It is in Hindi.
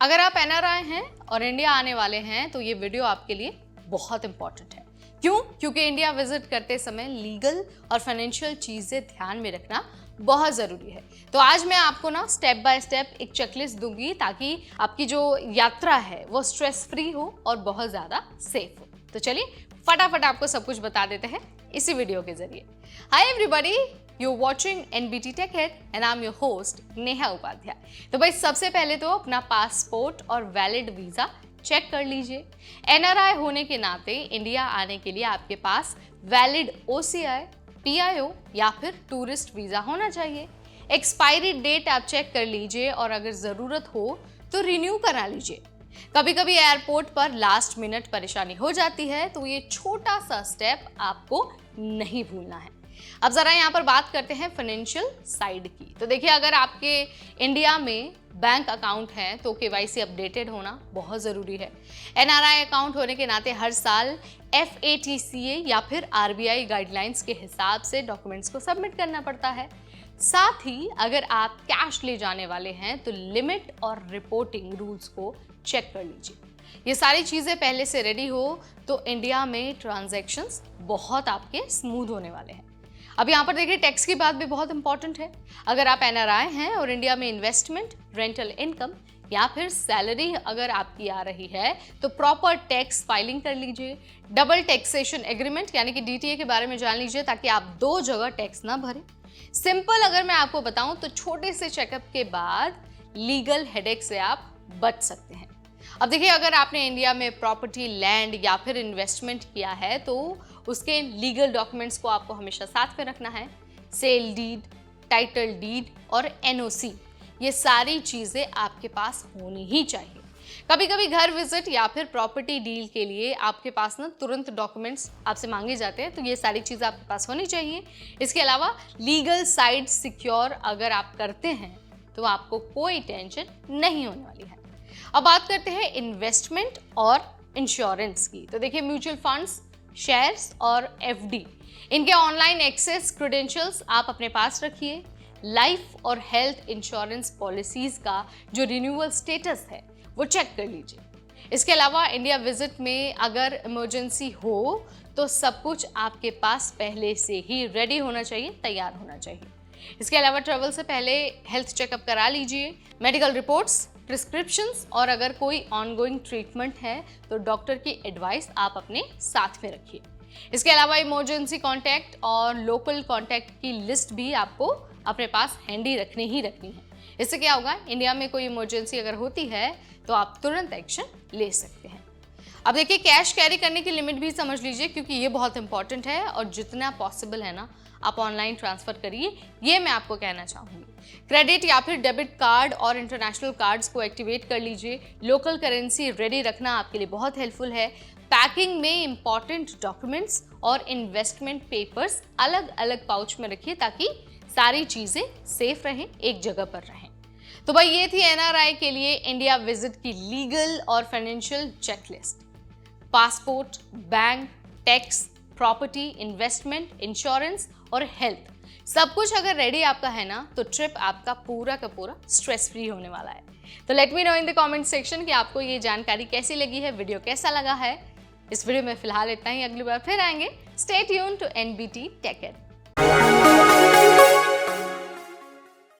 अगर आप एनआरआई हैं और इंडिया आने वाले हैं तो ये वीडियो आपके लिए बहुत इंपॉर्टेंट है। क्यों? क्योंकि इंडिया विजिट करते समय लीगल और फाइनेंशियल चीजें ध्यान में रखना बहुत जरूरी है। तो आज मैं आपको ना स्टेप बाय स्टेप एक चेकलिस्ट दूंगी ताकि आपकी जो यात्रा है वो स्ट्रेस फ्री हो और बहुत ज्यादा सेफ हो। तो चलिए फटाफट आपको सब कुछ बता देते हैं इसी वीडियो के जरिए। Hi everybody, you watching NBT Tech Head and I am your host Neha Upadhyay. तो भाई सबसे पहले तो अपना पासपोर्ट और वैलिड वीजा चेक कर लीजिए। एनआरआई होने के नाते इंडिया आने के लिए आपके पास वैलिड ओसीआई, पीआईओ या फिर टूरिस्ट वीजा होना चाहिए। एक्सपायरी डेट आप चेक कर लीजिए और अगर जरूरत हो तो रिन्यू करा लीजिए। कभी कभी एयरपोर्ट पर लास्ट मिनट परेशानी हो जाती है, तो ये छोटा सा स्टेप आपको नहीं भूलना है। अब जरा यहाँ पर बात करते हैं फाइनेंशियल साइड की। तो देखिए, अगर आपके इंडिया में बैंक अकाउंट है तो केवाईसी अपडेटेड होना बहुत जरूरी है। एनआरआई अकाउंट होने के नाते हर साल FATCA या फिर RBI गाइडलाइंस के हिसाब से डॉक्यूमेंट्स को सबमिट करना पड़ता है। साथ ही अगर आप कैश ले जाने वाले हैं तो लिमिट और रिपोर्टिंग रूल्स को चेक कर लीजिए। ये सारी चीजें पहले से रेडी हो तो इंडिया में ट्रांजैक्शंस बहुत आपके स्मूथ होने वाले हैं। अब यहाँ पर देखिए, टैक्स की बात भी बहुत इंपॉर्टेंट है। अगर आप एनआरआई हैं और इंडिया में इन्वेस्टमेंट, रेंटल इनकम या फिर सैलरी अगर आपकी आ रही है तो प्रॉपर टैक्स फाइलिंग कर लीजिए। डबल टैक्सेशन एग्रीमेंट यानी कि DTA के बारे में जान लीजिए ताकि आप दो जगह टैक्स ना भरें। सिंपल अगर मैं आपको बताऊं तो छोटे से चेकअप के बाद लीगल हेडेक से आप बच सकते हैं। अब देखिए, अगर आपने इंडिया में प्रॉपर्टी, लैंड या फिर इन्वेस्टमेंट किया है तो उसके लीगल डॉक्यूमेंट्स को आपको हमेशा साथ में रखना है। सेल डीड, टाइटल डीड और NOC, ये सारी चीजें आपके पास होनी ही चाहिए। कभी कभी घर विजिट या फिर प्रॉपर्टी डील के लिए आपके पास ना तुरंत डॉक्यूमेंट्स आपसे मांगे जाते हैं, तो ये सारी चीजें आपके पास होनी चाहिए। इसके अलावा लीगल साइड सिक्योर अगर आप करते हैं तो आपको कोई टेंशन नहीं होने वाली है। अब बात करते हैं इन्वेस्टमेंट और इंश्योरेंस की। तो देखिए, म्यूचुअल फंड्स, शेयर्स और FD, इनके ऑनलाइन एक्सेस क्रेडेंशियल्स आप अपने पास रखिए। लाइफ और हेल्थ इंश्योरेंस पॉलिसीज का जो रिन्यूअल स्टेटस है वो चेक कर लीजिए। इसके अलावा इंडिया विजिट में अगर इमरजेंसी हो तो सब कुछ आपके पास पहले से ही रेडी होना चाहिए, तैयार होना चाहिए। इसके अलावा ट्रैवल से पहले हेल्थ चेकअप करा लीजिए। मेडिकल रिपोर्ट्स, प्रिस्क्रिप्शंस और अगर कोई ऑनगोइंग ट्रीटमेंट है तो डॉक्टर की एडवाइस आप अपने साथ में रखिए। इसके अलावा इमरजेंसी कॉन्टैक्ट और लोकल कॉन्टैक्ट की लिस्ट भी आपको अपने पास हैंडी रखनी ही रखनी है। इससे क्या होगा, इंडिया में कोई इमरजेंसी अगर होती है तो आप तुरंत एक्शन ले सकते हैं। अब देखिए, कैश कैरी करने की लिमिट भी समझ लीजिए क्योंकि ये बहुत इंपॉर्टेंट है और जितना पॉसिबल है ना आप ऑनलाइन ट्रांसफर करिए, ये मैं आपको कहना चाहूँगी। क्रेडिट या फिर डेबिट कार्ड और इंटरनेशनल कार्ड्स को एक्टिवेट कर लीजिए। लोकल करेंसी रेडी रखना आपके लिए बहुत हेल्पफुल है। पैकिंग में इंपॉर्टेंट डॉक्यूमेंट्स और इन्वेस्टमेंट पेपर्स अलग अलग पाउच में रखिए ताकि सारी चीज़ें सेफ रहें, एक जगह पर रहें। तो भाई ये थी एनआरआई के लिए इंडिया विजिट की लीगल और financial checklist. Passport, bank, tax, property, investment, insurance और हेल्थ, सब कुछ अगर रेडी आपका है ना तो ट्रिप आपका पूरा का पूरा स्ट्रेस फ्री होने वाला है। तो let me know in the comment section कि आपको ये जानकारी कैसी लगी है, वीडियो कैसा लगा है। इस वीडियो में फिलहाल इतना ही, अगली बार फिर आएंगे। Stay tuned to NBT Tech head.